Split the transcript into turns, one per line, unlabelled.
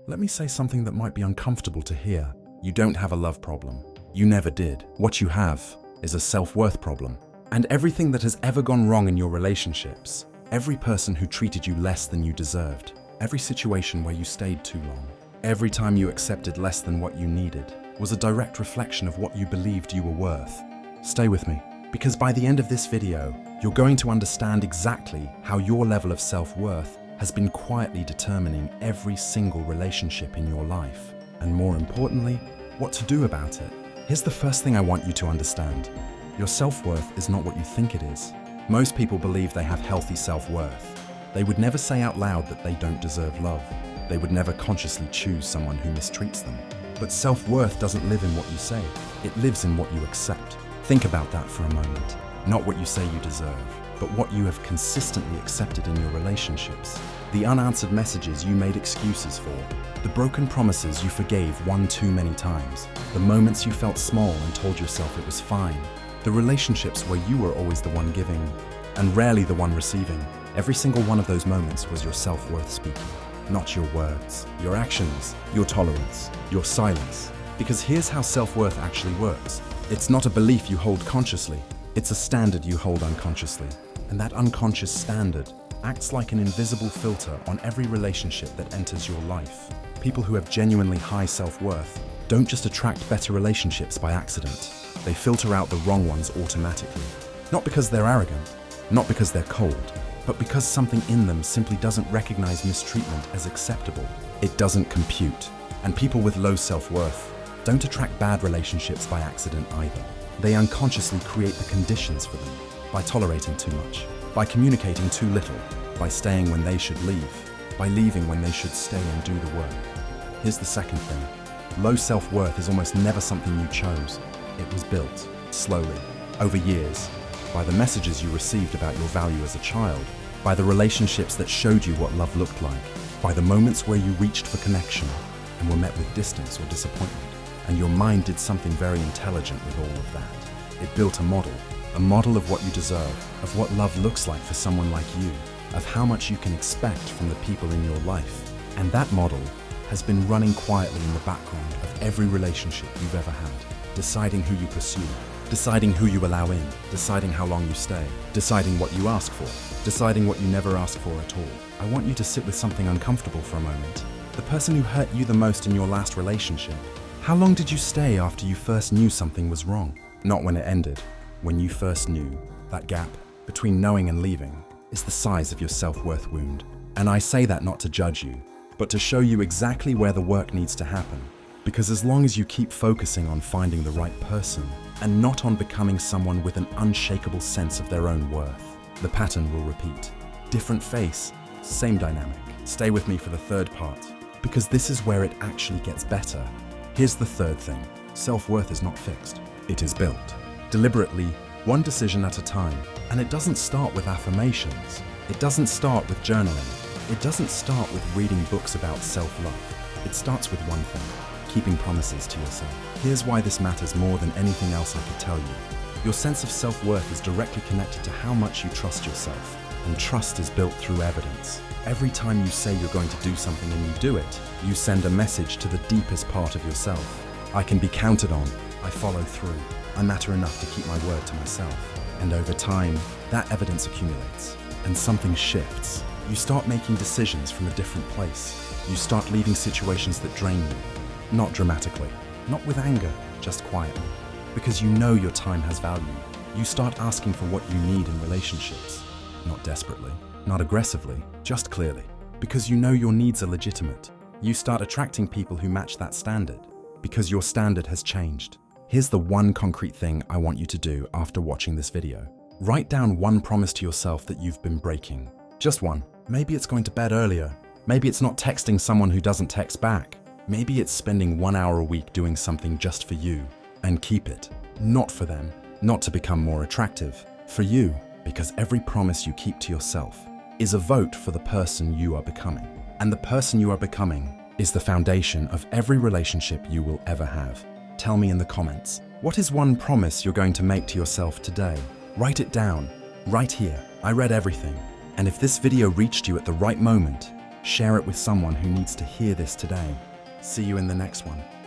Let me say something that might be uncomfortable to hear. You don't have a love problem. You never did. What you have is a self-worth problem. And everything that has ever gone wrong in your relationships, every person who treated you less than you deserved, every situation where you stayed too long, every time you accepted less than what you needed, was a direct reflection of what you believed you were worth. Stay with me, because by the end of this video, you're going to understand exactly how your level of self-worth has been quietly determining every single relationship in your life, and more importantly, what to do about it. Here's the first thing I want you to understand. Your self-worth is not what you think it is. Most people believe they have healthy self-worth. They would never say out loud that they don't deserve love. They would never consciously choose someone who mistreats them. But self-worth doesn't live in what you say. It lives in what you accept. Think about that for a moment. Not what you say you deserve, but what you have consistently accepted in your relationships. The unanswered messages you made excuses for. The broken promises you forgave one too many times. The moments you felt small and told yourself it was fine. The relationships where you were always the one giving and rarely the one receiving. Every single one of those moments was your self-worth speaking. Not your words, your actions, your tolerance, your silence. Because here's how self-worth actually works. It's not a belief you hold consciously. It's a standard you hold unconsciously. And that unconscious standard acts like an invisible filter on every relationship that enters your life. People who have genuinely high self-worth don't just attract better relationships by accident. They filter out the wrong ones automatically. Not because they're arrogant, not because they're cold, but because something in them simply doesn't recognize mistreatment as acceptable. It doesn't compute. And people with low self-worth don't attract bad relationships by accident either. They unconsciously create the conditions for them by tolerating too much, by communicating too little, by staying when they should leave, by leaving when they should stay and do the work. Here's the second thing. Low self-worth is almost never something you chose. It was built, slowly, over years, by the messages you received about your value as a child, by the relationships that showed you what love looked like, by the moments where you reached for connection and were met with distance or disappointment. And your mind did something very intelligent with all of that. It built a model of what you deserve, of what love looks like for someone like you, of how much you can expect from the people in your life. And that model has been running quietly in the background of every relationship you've ever had, deciding who you pursue, deciding who you allow in, deciding how long you stay, deciding what you ask for, deciding what you never ask for at all. I want you to sit with something uncomfortable for a moment. The person who hurt you the most in your last relationship. How long did you stay after you first knew something was wrong? Not when it ended. When you first knew. That gap between knowing and leaving is the size of your self-worth wound. And I say that not to judge you, but to show you exactly where the work needs to happen. Because as long as you keep focusing on finding the right person and not on becoming someone with an unshakable sense of their own worth, the pattern will repeat. Different face, same dynamic. Stay with me for the third part, because this is where it actually gets better. Here's the third thing. Self-worth is not fixed. It is built. Deliberately, one decision at a time. And it doesn't start with affirmations. It doesn't start with journaling. It doesn't start with reading books about self-love. It starts with one thing: keeping promises to yourself. Here's why this matters more than anything else I could tell you. Your sense of self-worth is directly connected to how much you trust yourself. And trust is built through evidence. Every time you say you're going to do something and you do it, you send a message to the deepest part of yourself. I can be counted on. I follow through. I matter enough to keep my word to myself. And over time, that evidence accumulates. And something shifts. You start making decisions from a different place. You start leaving situations that drain you. Not dramatically. Not with anger, just quietly. Because you know your time has value. You start asking for what you need in relationships. Not desperately. Not aggressively, just clearly. Because you know your needs are legitimate. You start attracting people who match that standard. Because your standard has changed. Here's the one concrete thing I want you to do after watching this video. Write down one promise to yourself that you've been breaking. Just one. Maybe it's going to bed earlier. Maybe it's not texting someone who doesn't text back. Maybe it's spending 1 hour a week doing something just for you. And keep it. Not for them. Not to become more attractive. For you. Because every promise you keep to yourself is a vote for the person you are becoming. And the person you are becoming is the foundation of every relationship you will ever have. Tell me in the comments, what is one promise you're going to make to yourself today? Write it down, right here. I read everything. And if this video reached you at the right moment, Share it with someone who needs to hear this today. See you in the next one.